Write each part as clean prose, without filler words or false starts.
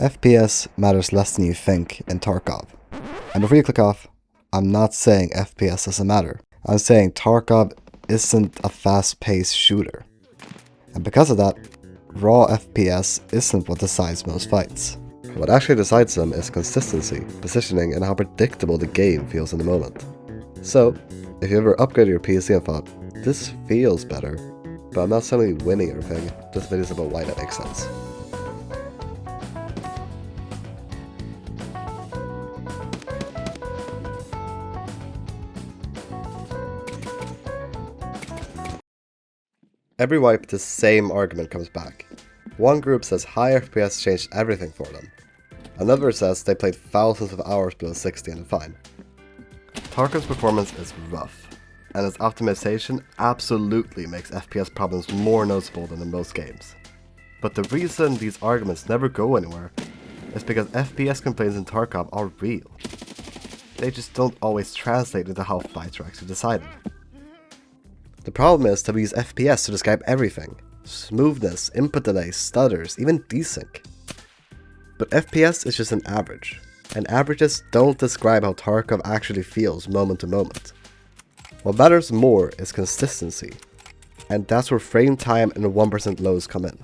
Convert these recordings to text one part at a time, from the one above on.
FPS matters less than you think in Tarkov. And before you click off, I'm not saying FPS doesn't matter. I'm saying Tarkov isn't a fast-paced shooter. And because of that, raw FPS isn't what decides most fights. What actually decides them is consistency, positioning, and how predictable the game feels in the moment. So, if you ever upgraded your PC and thought, this feels better, but I'm not suddenly winning everything, this video is about why that makes sense. Every wipe, the same argument comes back. One group says high FPS changed everything for them. Another says they played thousands of hours below 60 and fine. Tarkov's performance is rough, and its optimization absolutely makes FPS problems more noticeable than in most games. But the reason these arguments never go anywhere is because FPS complaints in Tarkov are real. They just don't always translate into how fights are actually decided. The problem is that we use FPS to describe everything. Smoothness, input delay, stutters, even desync. But FPS is just an average, and averages don't describe how Tarkov actually feels moment to moment. What matters more is consistency, and that's where frame time and 1% lows come in.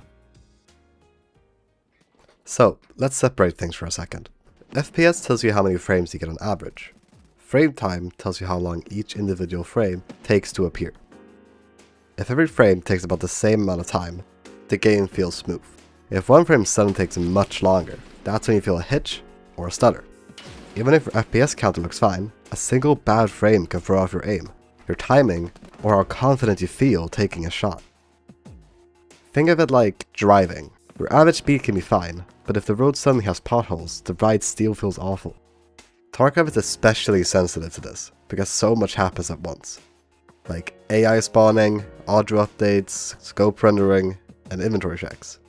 So, let's separate things for a second. FPS tells you how many frames you get on average. Frame time tells you how long each individual frame takes to appear. If every frame takes about the same amount of time, the game feels smooth. If one frame suddenly takes much longer, that's when you feel a hitch or a stutter. Even if your FPS counter looks fine, a single bad frame can throw off your aim, your timing, or how confident you feel taking a shot. Think of it like driving. Your average speed can be fine, but if the road suddenly has potholes, the ride still feels awful. Tarkov is especially sensitive to this, because so much happens at once. Like AI spawning, audio updates, scope rendering, and inventory checks.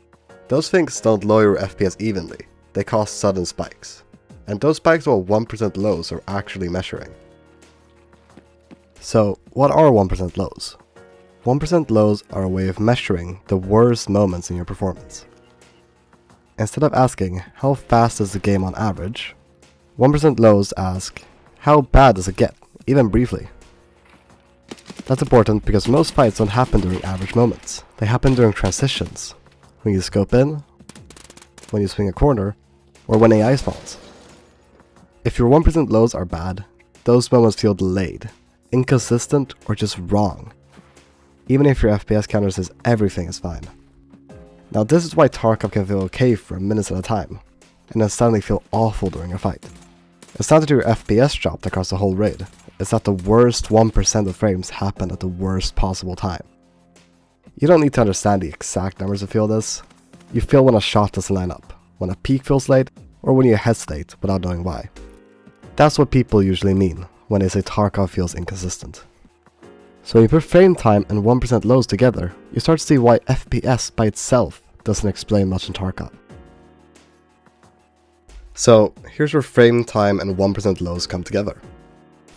Those things don't lower your FPS evenly, they cause sudden spikes. And those spikes while 1% lows are actually measuring. So, what are 1% lows? 1% lows are a way of measuring the worst moments in your performance. Instead of asking, how fast is the game on average, 1% lows ask, how bad does it get, even briefly? That's important because most fights don't happen during average moments. They happen during transitions. When you scope in, when you swing a corner, or when AI spawns. If your 1% lows are bad, those moments feel delayed, inconsistent, or just wrong. Even if your FPS counter says everything is fine. Now this is why Tarkov can feel okay for minutes at a time, and then suddenly feel awful during a fight. It's not that your FPS dropped across the whole raid. It's that the worst 1% of frames happen at the worst possible time. You don't need to understand the exact numbers to feel this. You feel when a shot doesn't line up, when a peek feels late, or when you hesitate without knowing why. That's what people usually mean when they say Tarkov feels inconsistent. So when you put frame time and 1% lows together, you start to see why FPS by itself doesn't explain much in Tarkov. So here's where frame time and 1% lows come together.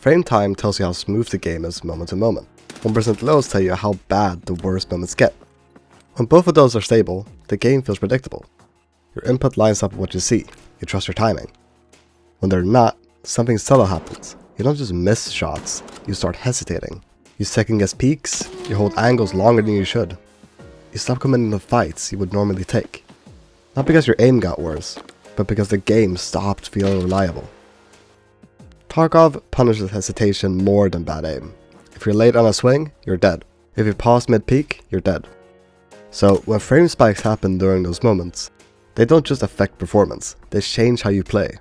Frame time tells you how smooth the game is moment to moment. 1% lows tell you how bad the worst moments get. When both of those are stable, the game feels predictable. Your input lines up with what you see, you trust your timing. When they're not, something subtle happens. You don't just miss shots, you start hesitating. You second guess peaks, you hold angles longer than you should. You stop committing to fights you would normally take. Not because your aim got worse, but because the game stopped feeling reliable. Tarkov punishes hesitation more than bad aim. If you're late on a swing, you're dead. If you pause mid-peak, you're dead. So when frame spikes happen during those moments, they don't just affect performance, they change how you play.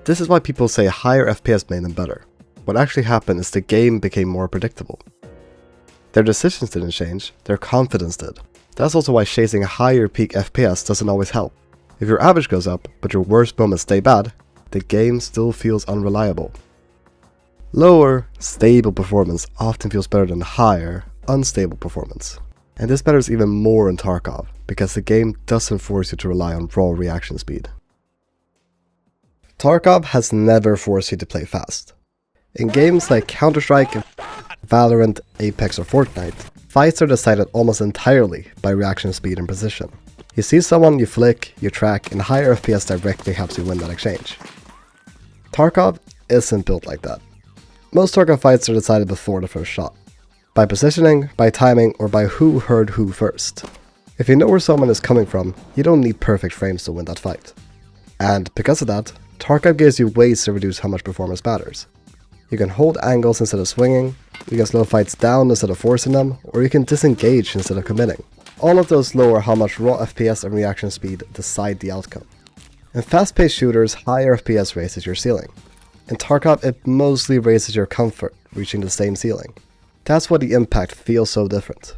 This is why people say higher FPS made them better. What actually happened is the game became more predictable. Their decisions didn't change, their confidence did. That's also why chasing a higher peak FPS doesn't always help. If your average goes up, but your worst moments stay bad, the game still feels unreliable. Lower, stable performance often feels better than higher, unstable performance. And this matters even more in Tarkov, because the game doesn't force you to rely on raw reaction speed. Tarkov has never forced you to play fast. In games like Counter-Strike, Valorant, Apex or Fortnite, fights are decided almost entirely by reaction speed and precision. You see someone, you flick, you track, and higher FPS directly helps you win that exchange. Tarkov isn't built like that. Most Tarkov fights are decided before the first shot. By positioning, by timing, or by who heard who first. If you know where someone is coming from, you don't need perfect frames to win that fight. And because of that, Tarkov gives you ways to reduce how much performance matters. You can hold angles instead of swinging, you can slow fights down instead of forcing them, or you can disengage instead of committing. All of those lower how much raw FPS and reaction speed decide the outcome. In fast-paced shooters, higher FPS raises your ceiling. In Tarkov, it mostly raises your comfort, reaching the same ceiling. That's why the impact feels so different.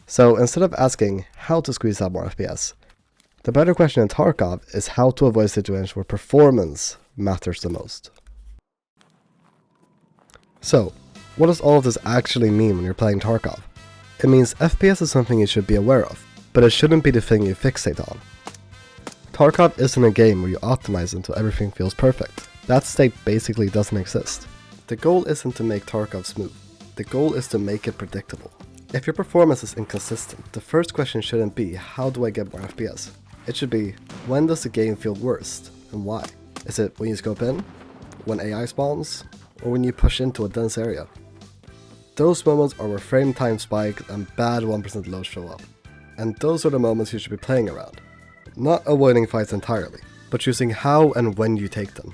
So instead of asking how to squeeze out more FPS, the better question in Tarkov is how to avoid situations where performance matters the most. So, what does all of this actually mean when you're playing Tarkov? It means FPS is something you should be aware of, but it shouldn't be the thing you fixate on. Tarkov isn't a game where you optimize until everything feels perfect. That state basically doesn't exist. The goal isn't to make Tarkov smooth. The goal is to make it predictable. If your performance is inconsistent, the first question shouldn't be, how do I get more FPS? It should be, when does the game feel worst, and why? Is it when you scope in? When AI spawns? Or when you push into a dense area? Those moments are where frame time spikes and bad 1% lows show up. And those are the moments you should be playing around. Not avoiding fights entirely, but choosing how and when you take them.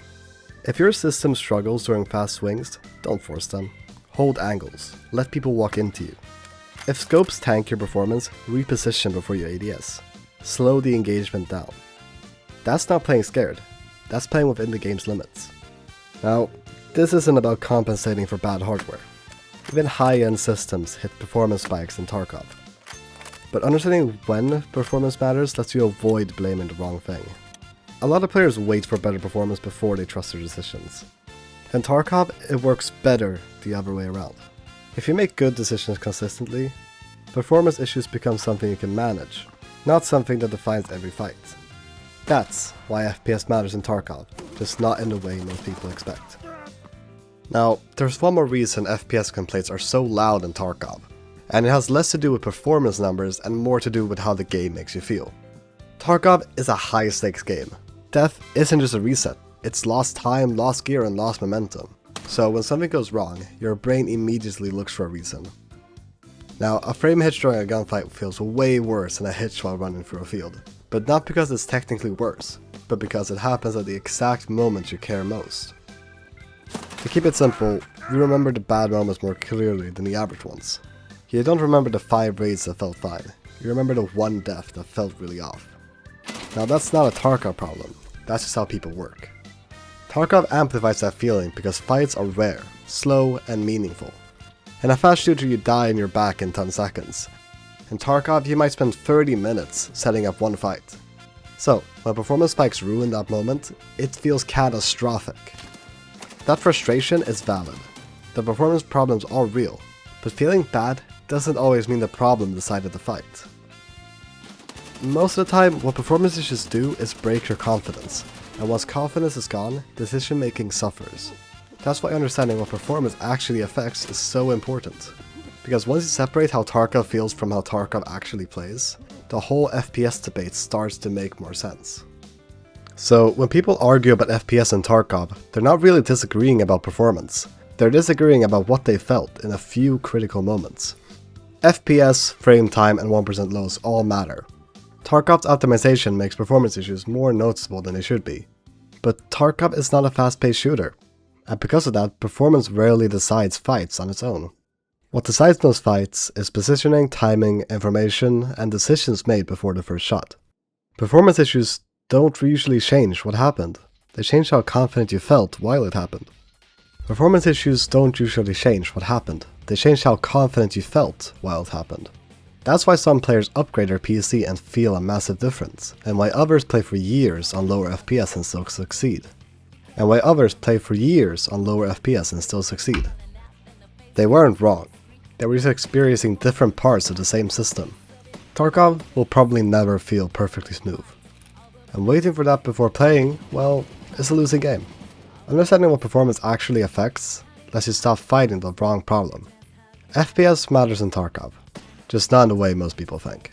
If your system struggles during fast swings, don't force them. Hold angles, let people walk into you. If scopes tank your performance, reposition before you ADS. Slow the engagement down. That's not playing scared, that's playing within the game's limits. Now, this isn't about compensating for bad hardware. Even high-end systems hit performance spikes in Tarkov. But understanding when performance matters lets you avoid blaming the wrong thing. A lot of players wait for better performance before they trust their decisions. In Tarkov, it works better the other way around. If you make good decisions consistently, performance issues become something you can manage, not something that defines every fight. That's why FPS matters in Tarkov, just not in the way most people expect. Now, there's one more reason FPS complaints are so loud in Tarkov, and it has less to do with performance numbers and more to do with how the game makes you feel. Tarkov is a high-stakes game. Death isn't just a reset, it's lost time, lost gear, and lost momentum. So when something goes wrong, your brain immediately looks for a reason. Now, a frame hitch during a gunfight feels way worse than a hitch while running through a field, but not because it's technically worse, but because it happens at the exact moment you care most. To keep it simple, you remember the bad moments more clearly than the average ones. You don't remember the 5 raids that felt fine, you remember the 1 death that felt really off. Now that's not a Tarkov problem, that's just how people work. Tarkov amplifies that feeling because fights are rare, slow, and meaningful. In a fast shooter you die and you're back in 10 seconds. In Tarkov you might spend 30 minutes setting up one fight. So, when performance spikes ruin that moment, it feels catastrophic. That frustration is valid. The performance problems are real, but feeling bad doesn't always mean the problem decided the fight. Most of the time, what performance issues do is break your confidence, and once confidence is gone, decision making suffers. That's why understanding what performance actually affects is so important. Because once you separate how Tarkov feels from how Tarkov actually plays, the whole FPS debate starts to make more sense. So, when people argue about FPS in Tarkov, they're not really disagreeing about performance. They're disagreeing about what they felt in a few critical moments. FPS, frame time, and 1% lows all matter. Tarkov's optimization makes performance issues more noticeable than they should be. But Tarkov is not a fast-paced shooter, and because of that, performance rarely decides fights on its own. What decides those fights is positioning, timing, information, and decisions made before the first shot. Performance issues don't usually change what happened, they change how confident you felt while it happened. Performance issues don't usually change what happened, they change how confident you felt while it happened. That's why some players upgrade their PC and feel a massive difference, and why others play for years on lower FPS and still succeed. And why others play for years on lower FPS and still succeed. They weren't wrong, they were just experiencing different parts of the same system. Tarkov will probably never feel perfectly smooth. And waiting for that before playing, well, it's a losing game. Understanding what performance actually affects lets you stop fighting the wrong problem. FPS matters in Tarkov, just not in the way most people think.